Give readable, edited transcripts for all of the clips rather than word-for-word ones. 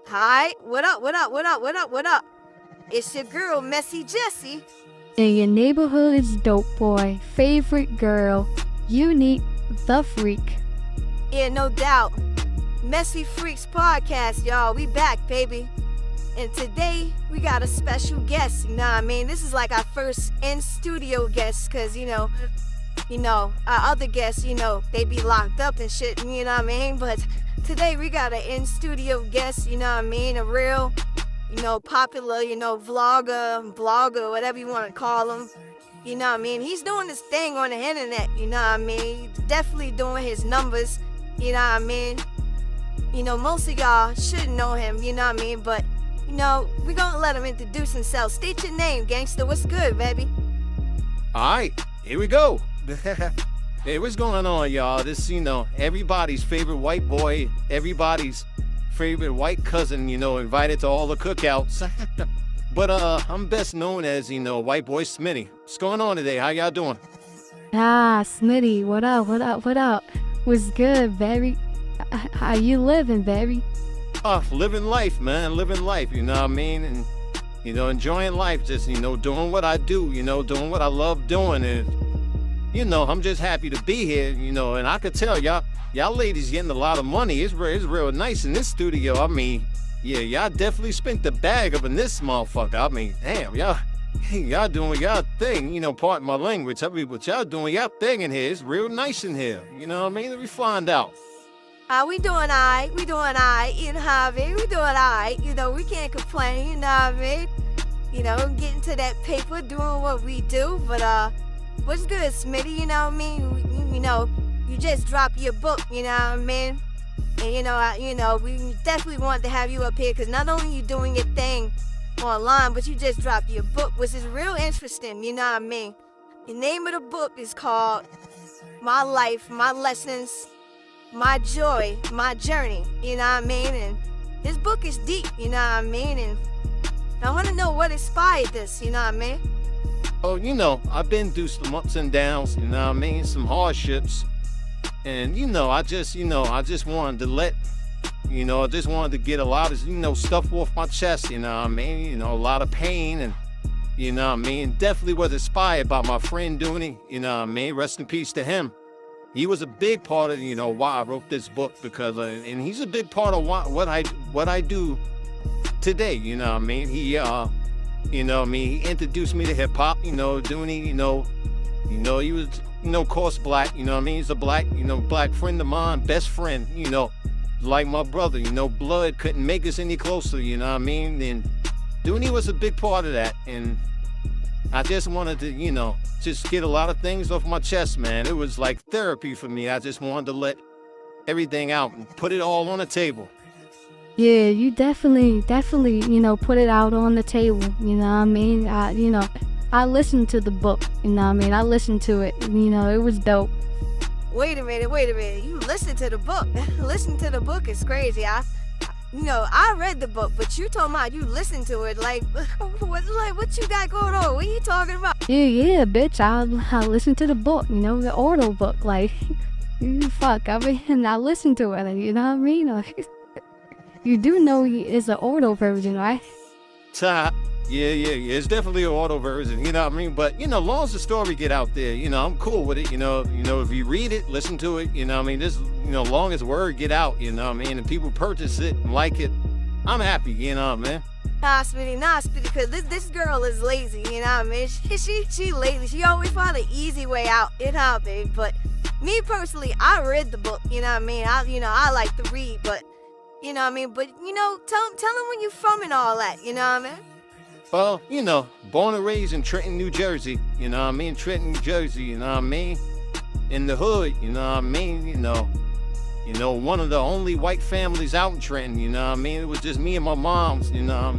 Hi, what up, what up, what up, what up, what up? It's your girl, Messy Jessie. And your neighborhood is dope boy, favorite girl, unique, the freak. Yeah, no doubt. Messy Freaks Podcast, y'all. We back, baby. And today, we got a special guest, you know what I mean? This is like our first in-studio guest, because, our other guests, they be locked up and shit, you know what I mean? But today, we got an in-studio guest, you know what I mean? A real, popular, vlogger, blogger, whatever you want to call him. You know what I mean? He's doing this thing on the internet, you know what I mean? He's definitely doing his numbers, you know what I mean? Most of y'all should know him, you know what I mean? But, we're gonna let him introduce himself. State your name, gangster. What's good, baby? All right, here we go. Hey, what's going on, y'all? This, everybody's favorite white boy, everybody's favorite white cousin, invited to all the cookouts. But I'm best known as, white boy Smitty. What's going on today? How y'all doing? Ah, Smitty, what up, what up, what up? What's good, baby? How you living, baby? Living life, man, living life, you know what I mean? And, enjoying life, just, doing what I do, doing what I love doing. And, I'm just happy to be here, and I could tell y'all ladies getting a lot of money. It's real nice in this studio. I mean, yeah, y'all definitely spent the bag up in this motherfucker. I mean, damn, y'all doing y'all thing, pardon my language. I mean, but y'all doing y'all thing in here. It's real nice in here, you know what I mean? Let me find out. We doing alright, we doing alright, you know what I mean? We doing alright, we can't complain, you know what I mean? Getting to that paper, doing what we do, but what's good, Smitty, you know what I mean? You just dropped your book, you know what I mean? And we definitely want to have you up here, because not only you doing your thing online, but you just dropped your book, which is real interesting, you know what I mean? The name of the book is called My Life, My Lessons, My Joy, My Journey, you know what I mean? And this book is deep, you know what I mean? And I want to know what inspired this, you know what I mean? Oh, I've been through some ups and downs, you know what I mean? Some hardships. And, I just wanted to I just wanted to get a lot of, stuff off my chest, you know what I mean? A lot of pain and, you know what I mean? Definitely was inspired by my friend Dooney, you know what I mean? Rest in peace to him. He was a big part of, why I wrote this book, because, and he's a big part of what I do today, you know what I mean? He, he introduced me to hip hop, Dooney, he was, of course, black, you know what I mean? He's a black, black friend of mine, best friend, like my brother, blood couldn't make us any closer, you know what I mean? And Dooney was a big part of that, and I just wanted to, just get a lot of things off my chest, man. It was like therapy for me. I just wanted to let everything out and put it all on the table. Yeah, you definitely, put it out on the table, you know what I mean? I listened to the book, you know what I mean? I listened to it, it was dope. Wait a minute. You listened to the book. Listen to the book is crazy. I read the book, but you told me you listened to it. Like, what you got going on? What are you talking about? Yeah, bitch. I listened to the book, the auto book. Like, fuck. I mean, I listened to it. You know what I mean? You do know it's an auto version, right? Yeah. It's definitely an auto version. You know what I mean? But long as the story get out there, I'm cool with it. If you read it, listen to it. You know what I mean? This, long as word get out. You know what I mean? And people purchase it and like it, I'm happy. You know what I mean? Nah, Smitty, because this girl is lazy. You know what I mean? She lazy. She always find an easy way out. You know what I mean? But me personally, I read the book. You know what I mean? I like to read, but you know what I mean? But tell them where you from and all that. You know what I mean? Well, born and raised in Trenton, New Jersey, you know what I mean? Trenton, New Jersey, you know what I mean? In the hood, you know what I mean? One of the only white families out in Trenton, you know what I mean? It was just me and my moms, my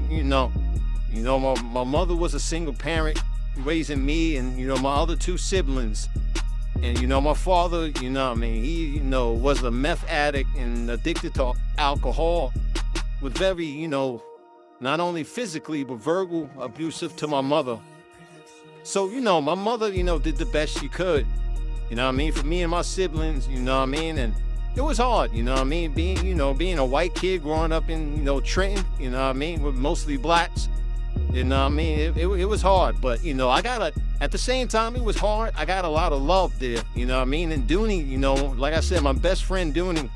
mother was a single parent raising me and, my other two siblings. And, my father, you know what I mean? He, was a meth addict and addicted to alcohol, was very, not only physically, but verbal abusive to my mother. So, my mother, did the best she could, you know what I mean, for me and my siblings, you know what I mean? And it was hard, you know what I mean? Being a white kid growing up in, Trenton, you know what I mean, with mostly blacks, you know what I mean? It was hard, but, at the same time, it was hard. I got a lot of love there, you know what I mean? And Dooney, like I said, my best friend Dooney,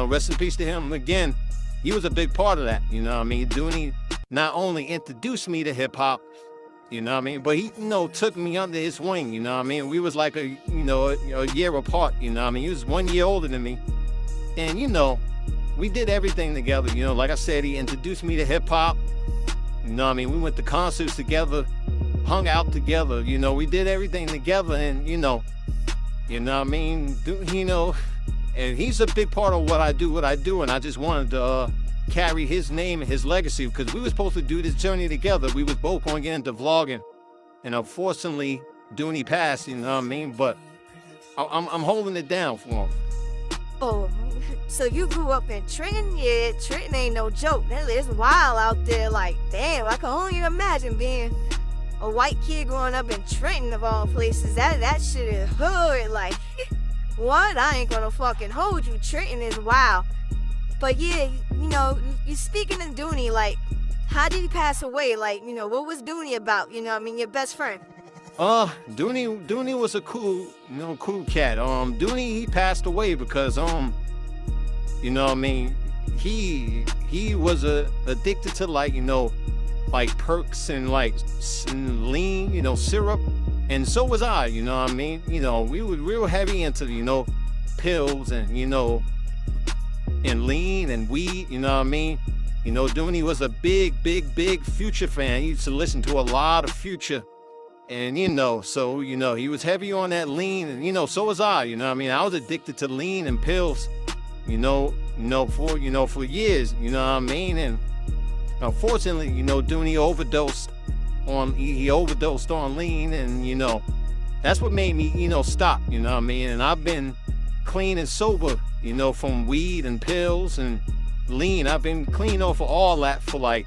rest in peace to him again, he was a big part of that, you know what I mean? Dooney not only introduced me to hip hop, you know what I mean, but he, took me under his wing, you know what I mean? We was like a year apart, you know what I mean? He was 1 year older than me. And, we did everything together, like I said, he introduced me to hip hop. You know what I mean? We went to concerts together, hung out together, we did everything together, and, you know what I mean? And he's a big part of what I do, and I just wanted to carry his name and his legacy, because we were supposed to do this journey together. We was both going to get into vlogging, and unfortunately, Dooney passed, you know what I mean? But I'm holding it down for him. Oh, so you grew up in Trenton? Yeah, Trenton ain't no joke. It's wild out there. Like, damn, I can only imagine being a white kid growing up in Trenton of all places. That shit is hood. Like, what? I ain't gonna fucking hold you. Trenton is wild. But yeah, you speaking of Dooney, like, how did he pass away? Like, what was Dooney about? Your best friend. Dooney was a cool cat. Dooney, he passed away because, he was addicted to like perks and like lean, syrup, and so was I. You know what I mean? We were real heavy into pills and and lean and weed. You know what I mean? Dooney was a big Future fan. He used to listen to a lot of Future. And, so, he was heavy on that lean, and, so was I, I mean? I was addicted to lean and pills, for years, you know what I mean? And unfortunately, Dooney overdosed on lean, and, that's what made me, stop, you know what I mean? And I've been clean and sober, from weed and pills and lean. I've been clean off of all that for like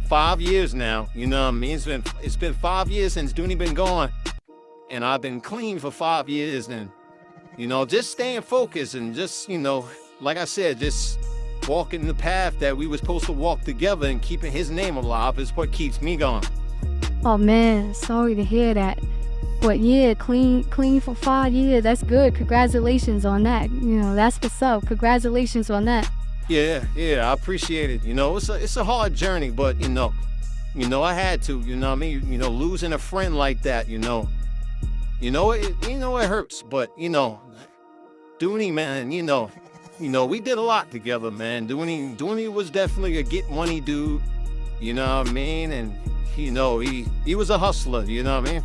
5 years now, you know what I mean? It's been 5 years since Dooney been gone, and I've been clean for 5 years, and just staying focused and just like I said, just walking the path that we were supposed to walk together, and keeping his name alive is what keeps me going. Oh man, sorry to hear that. But yeah, clean for 5 years. That's good. Congratulations on that. That's what's up. Congratulations on that. Yeah, I appreciate it. It's a hard journey, but I had to, what I mean? Losing a friend like that, it hurts, but Dooney, man, we did a lot together, man. Dooney was definitely a get money dude, you know what I mean? And he was a hustler, you know what I mean?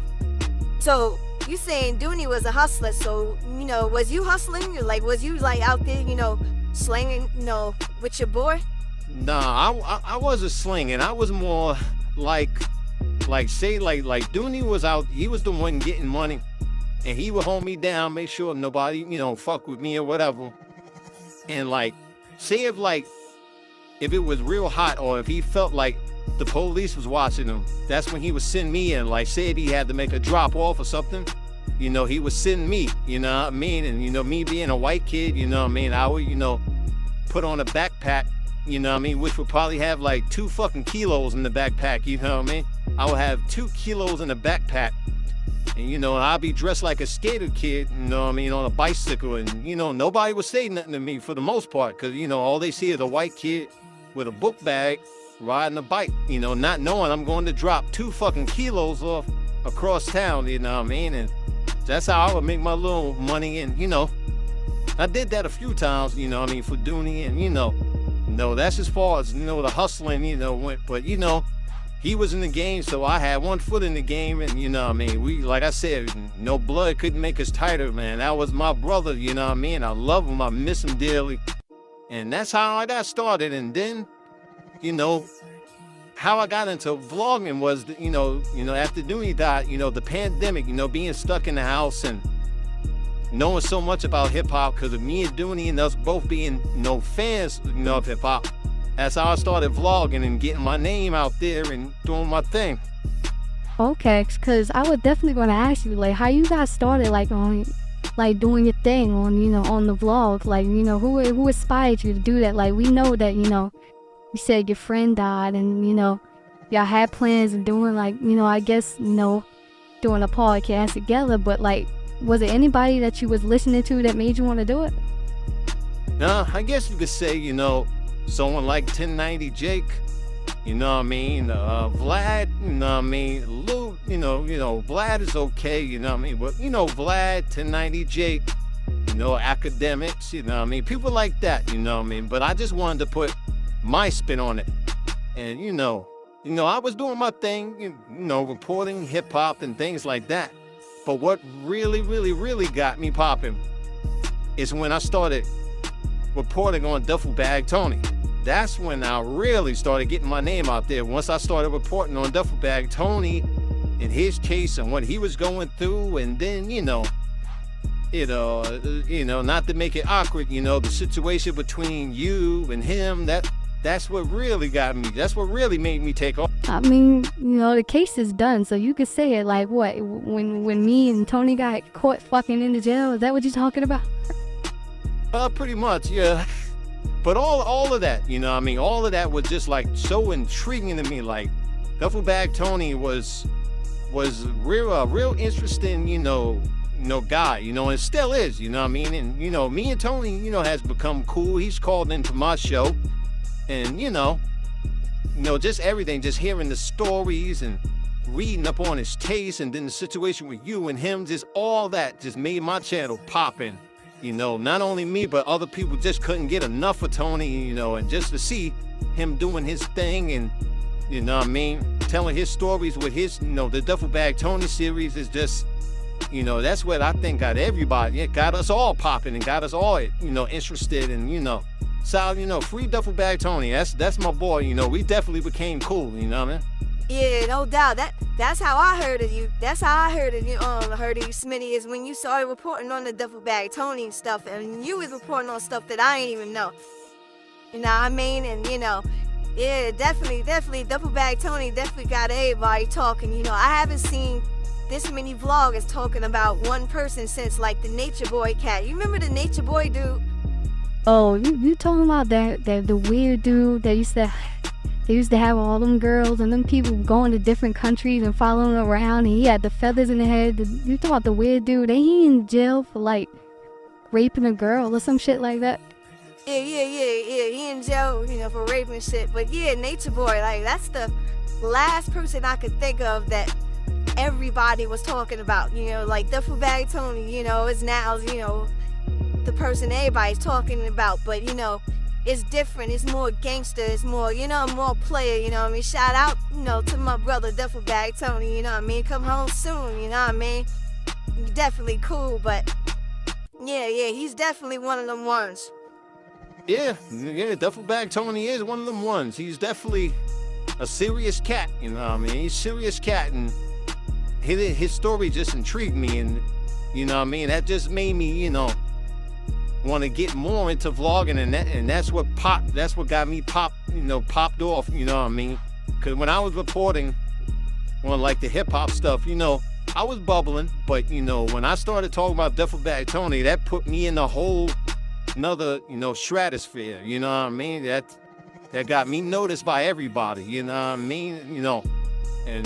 So you saying Dooney was a hustler? So was you hustling? Like, was you like out there, slanging, with your boy? Nah, I wasn't slinging. I was more like Dooney was out. He was the one getting money, and he would hold me down, make sure nobody, fuck with me or whatever. And say if it was real hot, or if he felt like the police was watching him, that's when he would send me in. Like, say if he had to make a drop off or something, he would send me, you know what I mean? And, me being a white kid, you know what I mean? I would, put on a backpack, you know what I mean? Which would probably have like 2 fucking kilos in the backpack, you know what I mean? I would have 2 kilos in the backpack. And, I'd be dressed like a skater kid, you know what I mean, on a bicycle. And, nobody would say nothing to me for the most part, because, all they see is a white kid with a book bag riding a bike, not knowing I'm going to drop 2 fucking kilos off across town, you know what I mean? And that's how I would make my little money. And, I did that a few times, you know what I mean, for Dooney. And, that's as far as, the hustling, went. But, he was in the game, so I had 1 foot in the game. And, what I mean, we, like I said, no blood couldn't make us tighter, man. That was my brother, you know what I mean? I love him. I miss him dearly. And that's how I got started. And then, how I got into vlogging was, after Dooney died, the pandemic, being stuck in the house and knowing so much about hip hop because of me and Dooney and us both being fans, of hip hop. That's how I started vlogging and getting my name out there and doing my thing. Okay, because I was definitely going to ask you, like, how you got started, like, on like doing your thing on, on the vlog. Like, who inspired you to do that? Like, we know that, you said your friend died, and, y'all had plans of doing, like, I guess, doing a podcast together, but, like, was it anybody that you was listening to that made you want to do it? I guess you could say, someone like 1090 Jake, Vlad, Lou, Vlad is okay, but, Vlad, 1090 Jake, academics, people like that, but I just wanted to put my spin on it. And, I was doing my thing, reporting hip hop and things like that. But what really, really, really got me popping is when I started reporting on Duffel Bag Tony. That's when I really started getting my name out there. Once I started reporting on Duffel Bag Tony and his case and what he was going through, and then, not to make it awkward, the situation between you and him, that's what really got me. That's what really made me take off. I mean, the case is done, so you could say it like what? When me and Tony got caught fucking in the jail, is that what you're talking about? Pretty much, yeah. But all of that, all of that was just like so intriguing to me. Like, Duffel Bag Tony was real interesting, guy, and still is, And, me and Tony, has become cool. He's called into my show. And, just everything, just hearing the stories and reading up on his taste, and then the situation with you and him, just all that just made my channel popping. Not only me, but other people just couldn't get enough of Tony, and just to see him doing his thing and, telling his stories with his, the Duffel Bag Tony series is just, that's what I think got everybody, it got us all popping and got us all, interested and, so, free Duffel Bag Tony. That's my boy. We definitely became cool. You know what I mean? Yeah, no doubt. That's how I heard of you. That's how I heard of you. Heard of you, Smitty, is when you started reporting on the Duffel Bag Tony and stuff, and you was reporting on stuff that I ain't even know. You know what I mean? And yeah, definitely, Duffel Bag Tony definitely got everybody talking. I haven't seen this many vloggers talking about one person since like the Nature Boy cat. You remember the Nature Boy dude? Oh, you talking about that the weird dude that used to have all them girls and them people going to different countries and following him around, and he had the feathers in the head. You talking about the weird dude? Ain't he in jail for like raping a girl or some shit like that? Yeah. He in jail, for raping shit. But yeah, Nature Boy, like that's the last person I could think of that everybody was talking about. Like Duffel Bag Tony, is now, the person everybody's talking about, but it's different, it's more gangster, it's more, more player, shout out, to my brother Duffel Bag Tony, come home soon, You're definitely cool, but yeah, he's definitely one of them ones. Yeah, Duffel Bag Tony is one of them ones. He's definitely a serious cat, he's a serious cat, and his story just intrigued me, and that just made me, want to get more into vlogging, and that's what got me popped off, because when I was reporting on like the hip-hop stuff, I was bubbling, but when I started talking about Duffel Bag Tony, that put me in a whole another stratosphere, that got me noticed by everybody, and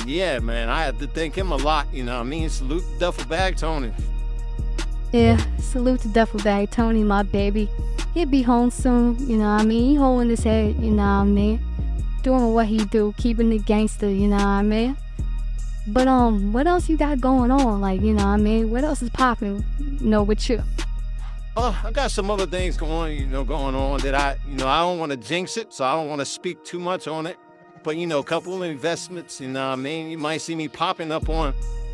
yeah, man, I have to thank him a lot, salute Duffel Bag Tony. Yeah, salute to Duffel Bag Tony, my baby. He'll be home soon, He holding his head, Doing what he do, keeping it gangster, But what else you got going on? Like, what else is popping, with you? I got some other things going on that I don't want to jinx it, so I don't want to speak too much on it. But, a couple of investments, You might see me popping up on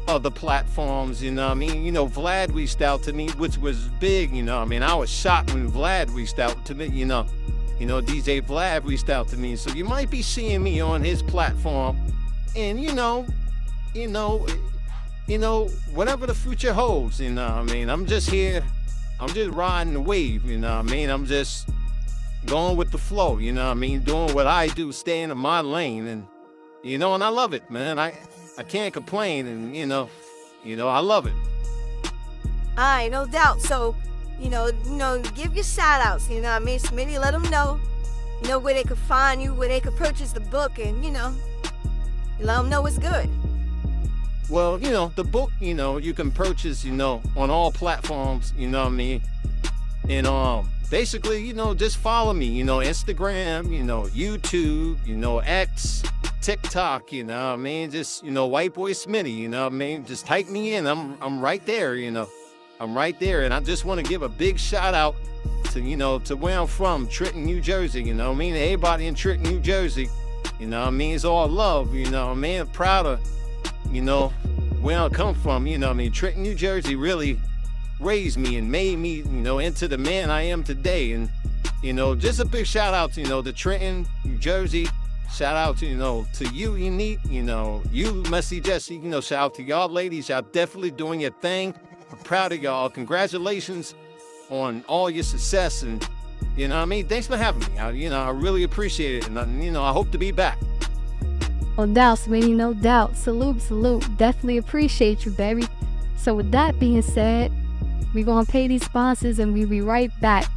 other platforms, Vlad reached out to me, which was big, I was shocked when Vlad reached out to me, DJ Vlad reached out to me, so you might be seeing me on his platform, and whatever the future holds, I'm just here, I'm just riding the wave, I'm just going with the flow, doing what I do, staying in my lane, and I love it, man. I can't complain, and I love it. Alright, no doubt. So, give your shout outs, you know what I mean? Smitty, let them know, where they could find you, where they could purchase the book, and, let them know it's good. Well, the book, you can purchase, on all platforms, you know what I mean? And basically, just follow me, Instagram, YouTube, X, TikTok, you know what I mean? Just, White Boy Smitty, you know what I mean? Just type me in. I'm right there, I'm right there. And I just want to give a big shout out to, to where I'm from, Trenton, New Jersey, you know what I mean? Everybody in Trenton, New Jersey, you know what I mean? It's all love, you know what I mean? I'm proud of, where I come from, you know what I mean? Trenton, New Jersey really raised me and made me, into the man I am today. And, just a big shout out to, to Trenton, New Jersey. Shout out to, to you, Unique, you, Messy Jessie, shout out to y'all ladies. Y'all definitely doing your thing. I'm proud of y'all. Congratulations on all your success. And, you know what I mean? Thanks for having me. I really appreciate it. And, I hope to be back. No doubt, Smitty, no doubt. Salute, salute. Definitely appreciate you, baby. So with that being said, we gonna pay these sponsors and we be right back.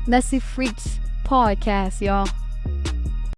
Messy Freaks Podcast, y'all.